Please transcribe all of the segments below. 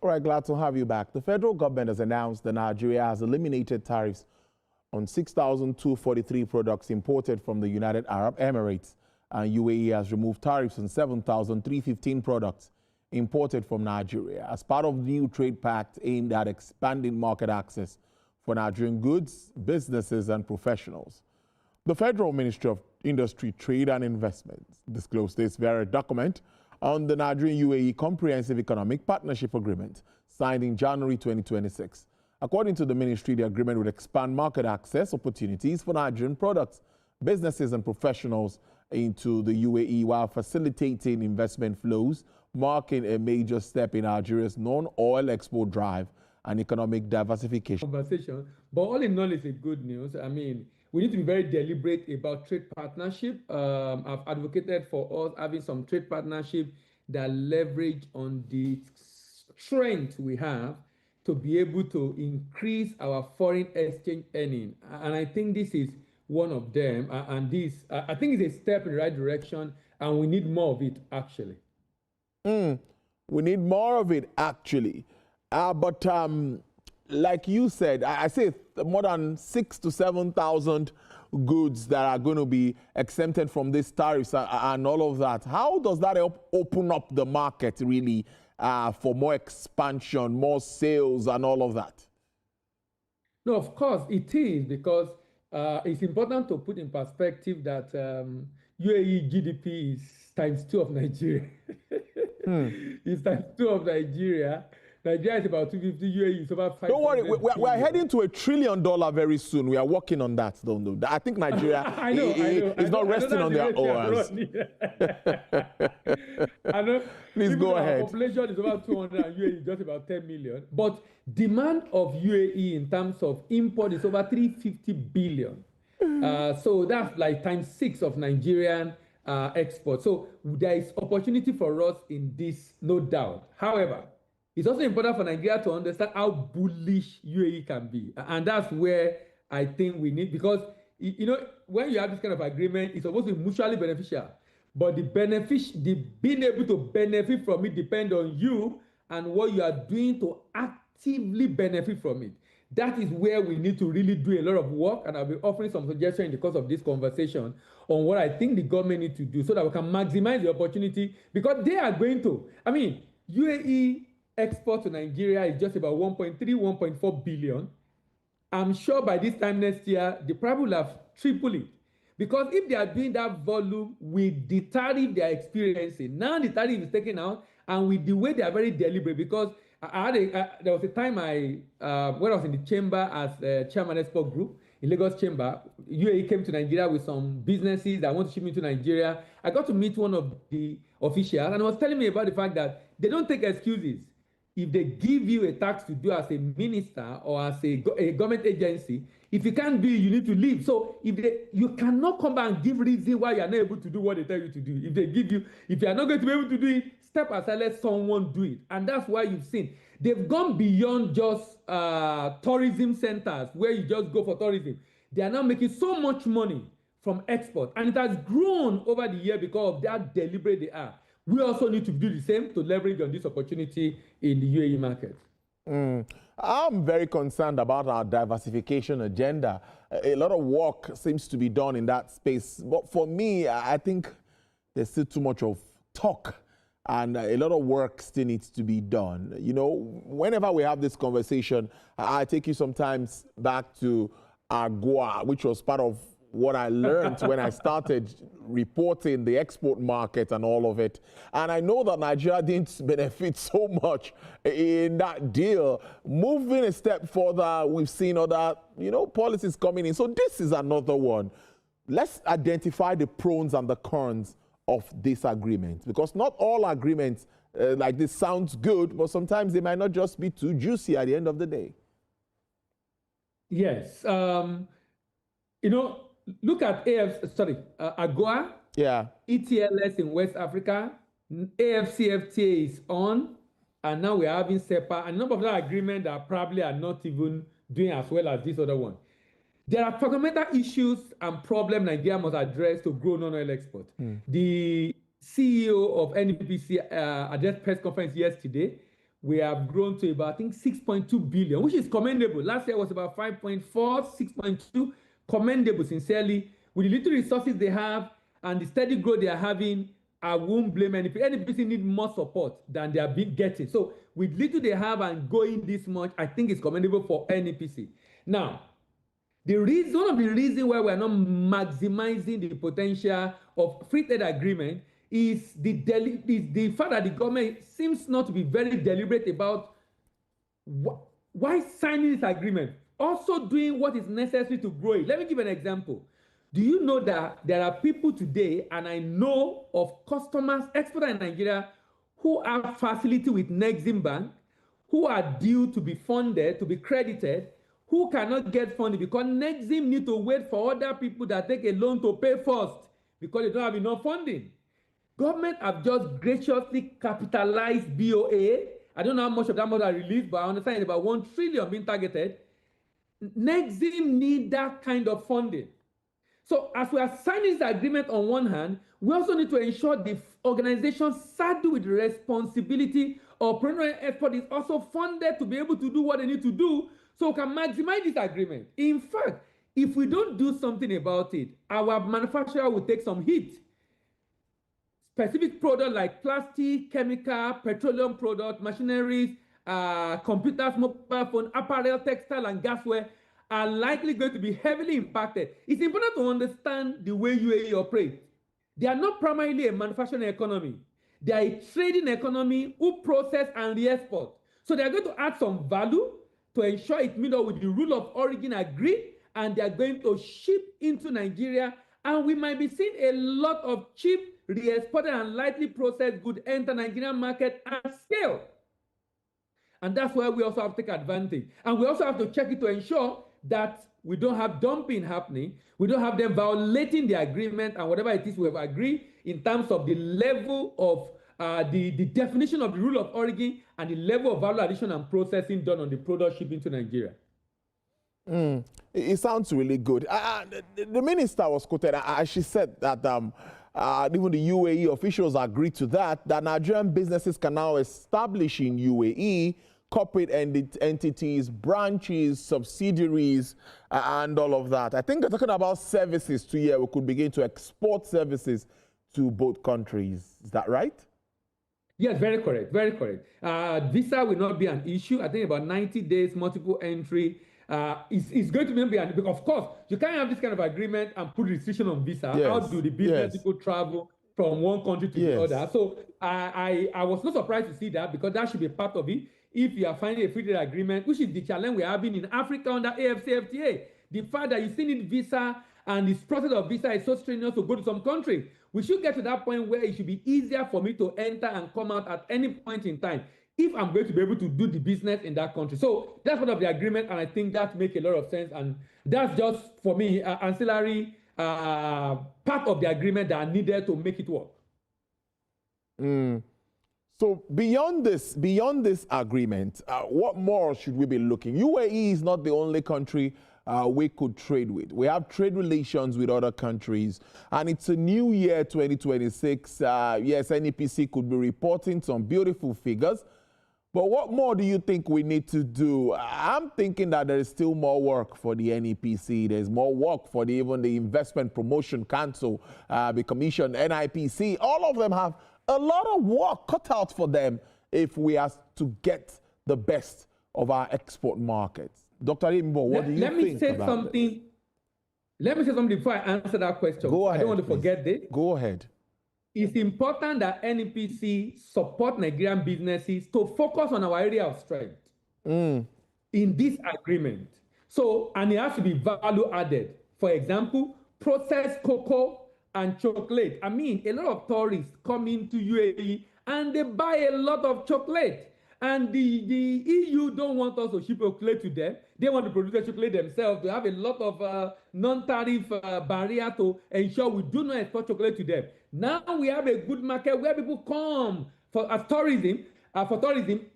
All right, glad to have you back. The federal government has announced that Nigeria has eliminated tariffs on 6,243 products imported from the United Arab Emirates, and UAE has removed tariffs on 7,315 products imported from Nigeria as part of the new trade pact aimed at expanding market access for Nigerian goods, businesses, and professionals. The Federal Ministry of Industry, Trade and Investment disclosed this via a document on the Nigeria-UAE Comprehensive Economic Partnership Agreement signed in January 2026. According to the ministry, the agreement would expand market access opportunities for Nigerian products, businesses and professionals into the UAE while facilitating investment flows, marking a major step in Nigeria's non-oil export drive and economic diversification. But all in all, it's a good news. I mean, we need to be very deliberate about trade partnership. I've advocated for us having some trade partnership that leverage on the strength we have to be able to increase our foreign exchange earning. And I think this is one of them. And this, I think it's a step in the right direction, and we need more of it, actually. We need more of it, actually. But like you said, I say more than 6,000 to 7,000 goods that are going to be exempted from these tariffs and all of that. How does that help open up the market, really, for more expansion, more sales, and all of that? No, of course it is, because it's important to put in perspective that UAE GDP is ×2 of Nigeria. It's ×2 of Nigeria. Nigeria is about 250, UAE is over 500. Don't worry, we're heading to $1 trillion very soon. We are working on that. I think Nigeria is not resting on their oars. I know. Please go ahead. Our population is over 200 and UAE is just about 10 million. But demand of UAE in terms of import is over 350 billion. So that's like ×6 of Nigerian export. So there is opportunity for us in this, no doubt. However, it's also important for Nigeria to understand how bullish UAE can be. And that's where I think we need, because, you know, when you have this kind of agreement, it's supposed to be mutually beneficial. But being able to benefit from it depends on you and what you are doing to actively benefit from it. That is where we need to really do a lot of work. And I'll be offering some suggestions in the course of this conversation on what I think the government needs to do so that we can maximize the opportunity, because they are going to. I mean, UAE export to Nigeria is just about 1.3, 1.4 billion. I'm sure by this time next year, the probably will have tripled it. Because if they are doing that volume with the tariff they are experiencing, now the tariff is taken out, and with the way they are very deliberate, because there was a time when I was in the chamber as chairman export group in Lagos Chamber. UAE came to Nigeria with some businesses that want to ship into Nigeria. I got to meet one of the officials, and he was telling me about the fact that they don't take excuses. If they give you a task to do as a minister or as a government agency, if you can't do it, you need to leave. So you cannot come back and give reason why you are not able to do what they tell you to do. If they give you, if you are not going to be able to do it, step aside, let someone do it. And that's why you've seen they've gone beyond just tourism centers where you just go for tourism. They are now making so much money from export, and it has grown over the year because of that deliberate they are. We also need to do the same to leverage on this opportunity in the UAE market. I'm very concerned about our diversification agenda. A lot of work seems to be done in that space. But for me, I think there's still too much of talk, and a lot of work still needs to be done. You know, whenever we have this conversation, I take you sometimes back to AGOA, which was part of what I learned when I started reporting the export market and all of it. And I know that Nigeria didn't benefit so much in that deal. Moving a step further, we've seen other, policies coming in. So this is another one. Let's identify the pros and the cons of this agreement, because not all agreements like this sounds good, but sometimes they might not just be too juicy at the end of the day. Yes. Look at AGOA, ETLS in West Africa, AFCFTA is on, and now we're having SEPA, and a number of other agreements that probably are not even doing as well as this other one. There are fundamental issues and problems Nigeria must address to grow non-oil export. The CEO of NPC addressed press conference yesterday we have grown to about, I think, 6.2 billion, which is commendable. Last year was about 5.4, 6.2, commendable, sincerely. With the little resources they have and the steady growth they are having, I won't blame any NPC need more support than they have been getting. So with little they have and going this much, I think it's commendable for NPC. Now, one of the reasons why we are not maximizing the potential of free trade agreement is the fact that the government seems not to be very deliberate about why signing this agreement, also doing what is necessary to grow it. Let me give an example. Do you know that there are people today, and I know of customers, exporters in Nigeria, who have facility with Nexim Bank, who are due to be funded, to be credited, who cannot get funding because Nexim need to wait for other people that take a loan to pay first because they don't have enough funding. Government have just graciously capitalized BOA. I don't know how much of that money are released, but I understand it's about 1 trillion being targeted. Nexim need that kind of funding. So as we are signing this agreement on one hand, we also need to ensure the organization saddled with the responsibility of primary export is also funded to be able to do what they need to do so we can maximize this agreement. In fact, if we don't do something about it, our manufacturer will take some hit. Specific products like plastic, chemical, petroleum products, machineries, computers, mobile phone, apparel, textile, and gasware are likely going to be heavily impacted. It's important to understand the way UAE operates. They are not primarily a manufacturing economy. They are a trading economy who process and re-export. So they are going to add some value to ensure it meets up with the rule of origin agreed, and they are going to ship into Nigeria, and we might be seeing a lot of cheap, re-exported and lightly processed goods enter Nigerian market at scale. And that's why we also have to take advantage. And we also have to check it to ensure that we don't have dumping happening. We don't have them violating the agreement and whatever it is we have agreed in terms of the level of the definition of the rule of origin and the level of value addition and processing done on the product shipping to Nigeria. It sounds really good. The minister was quoted, she said that even the UAE officials agreed to that Nigerian businesses can now establish in UAE corporate entities, branches, subsidiaries, and all of that. I think they're talking about services too. Yeah, we could begin to export services to both countries. Is that right? Yes, very correct, very correct. Visa will not be an issue. I think about 90 days, multiple entry. It's going to be an, of course, you can't have this kind of agreement and put restriction on visa. Yes. How do the business people travel from one country to the other? So I was not surprised to see that, because that should be part of it. If you are finding a free trade agreement, which is the challenge we're having in Africa under AFCFTA, the fact that you still need visa and this process of visa is so strenuous to go to some country, we should get to that point where it should be easier for me to enter and come out at any point in time if I'm going to be able to do the business in that country. So that's part of the agreement, and I think that makes a lot of sense. And that's just, for me, ancillary part of the agreement that are needed to make it work. So beyond this agreement, what more should we be looking? UAE is not the only country we could trade with. We have trade relations with other countries, and it's a new year, 2026. Yes, NEPC could be reporting some beautiful figures, but what more do you think we need to do? I'm thinking that there is still more work for the NEPC. There's more work for even the Investment Promotion Council, the Commission, NIPC. All of them have a lot of work cut out for them if we are to get the best of our export markets. Dr. Ayemibo, what do you think about this? Let me say something before I answer that question. Go ahead, I don't want to forget this. Go ahead. It's important that NEPC support Nigerian businesses to focus on our area of strength in this agreement. So, and it has to be value added. For example, processed cocoa and chocolate. I mean, a lot of tourists come into UAE and they buy a lot of chocolate. And the EU don't want us to ship chocolate to them. They want to produce the chocolate themselves. They have a lot of non-tariff barrier to ensure we do not export chocolate to them. Now we have a good market where people come for tourism,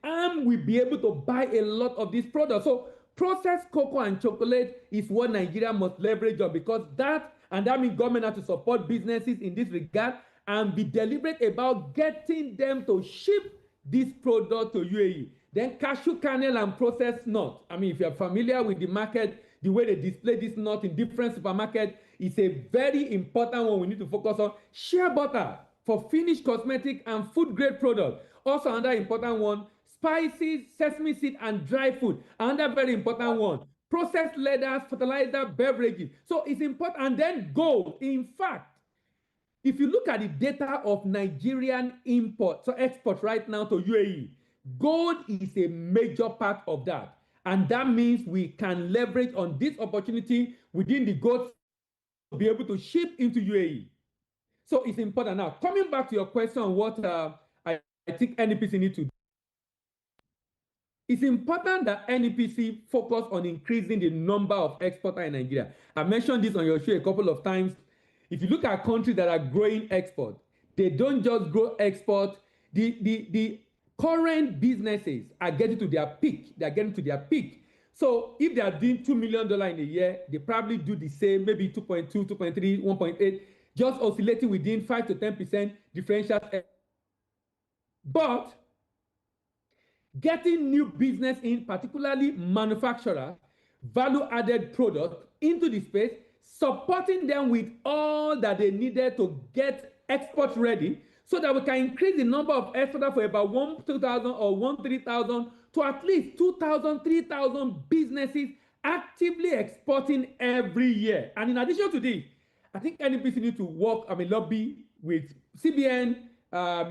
and we'll be able to buy a lot of these products. So processed cocoa and chocolate is what Nigeria must leverage on, because that means government has to support businesses in this regard and be deliberate about getting them to ship this product to UAE. Then cashew kernel and processed nut. I mean, if you're familiar with the market, the way they display this nut in different supermarkets is a very important one we need to focus on. Shea butter for finished cosmetic and food grade products. Also another important one, spices, sesame seed and dry food. Another very important one, processed leathers, fertilizer, beverages. So it's important. And then gold. In fact, if you look at the data of Nigerian imports, so export right now to UAE, gold is a major part of that. And that means we can leverage on this opportunity within the gold to be able to ship into UAE. So it's important. Now, coming back to your question on what I think NEPC need to do. It's important that NEPC focus on increasing the number of exporters in Nigeria. I mentioned this on your show a couple of times. If you look at countries that are growing export, they don't just grow export. The current businesses are getting to their peak. They are getting to their peak. So if they are doing $2 million in a year, they probably do the same, maybe 2.2, 2.3, 1.8, just oscillating within 5 to 10% differential. But getting new business in, particularly manufacturers, value-added products into the space, supporting them with all that they needed to get export ready so that we can increase the number of exporters for about 1,200 or 13,000 to at least 2,000, 3,000 businesses actively exporting every year. And in addition to this, I think NEPC need to work, lobby with CBN,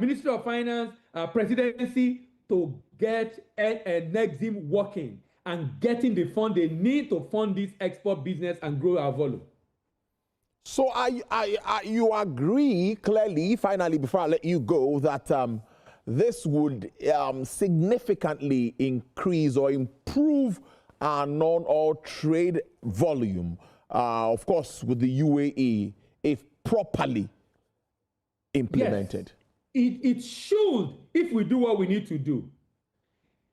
Ministry of Finance, Presidency to get NEXIM working and getting the fund they need to fund this export business and grow our volume. So you agree clearly, finally, before I let you go, that this would significantly increase or improve our non-oil trade volume, of course, with the UAE, if properly implemented? Yes, it should, if we do what we need to do.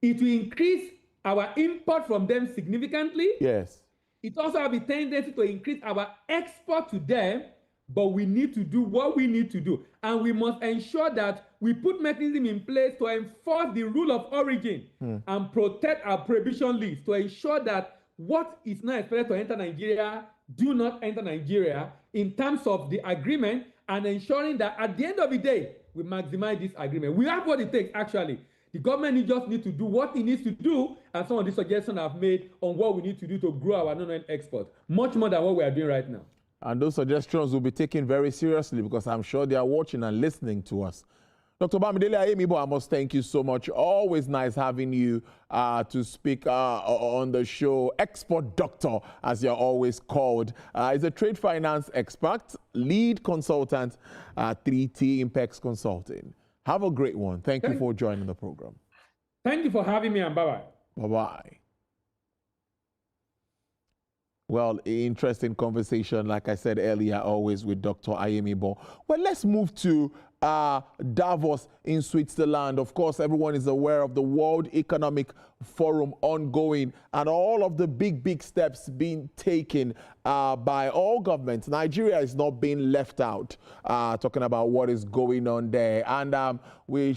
It will increase our import from them significantly. Yes. It also has a tendency to increase our export to them, but we need to do what we need to do. And we must ensure that we put mechanism in place to enforce the rule of origin and protect our prohibition list to ensure that what is not expected to enter Nigeria do not enter Nigeria in terms of the agreement, and ensuring that at the end of the day, we maximize this agreement. We have what it takes, actually. The government just needs to do what it needs to do, and some of the suggestions I've made on what we need to do to grow our non-oil export, much more than what we are doing right now. And those suggestions will be taken very seriously because I'm sure they are watching and listening to us. Dr. Bamidele Ayemibo, I must thank you so much. Always nice having you to speak on the show. Export Doctor, as you're always called, is a trade finance expert, lead consultant at 3T Impex Consulting. Have a great one. Thank you for joining the program. Thank you for having me, and bye-bye. Bye-bye. Well, interesting conversation, like I said earlier, always with Dr. Ayemibo. Well, let's move to Davos in Switzerland. Of course, everyone is aware of the World Economic Forum ongoing and all of the big steps being taken by all governments. Nigeria is not being left out, talking about what is going on there. And we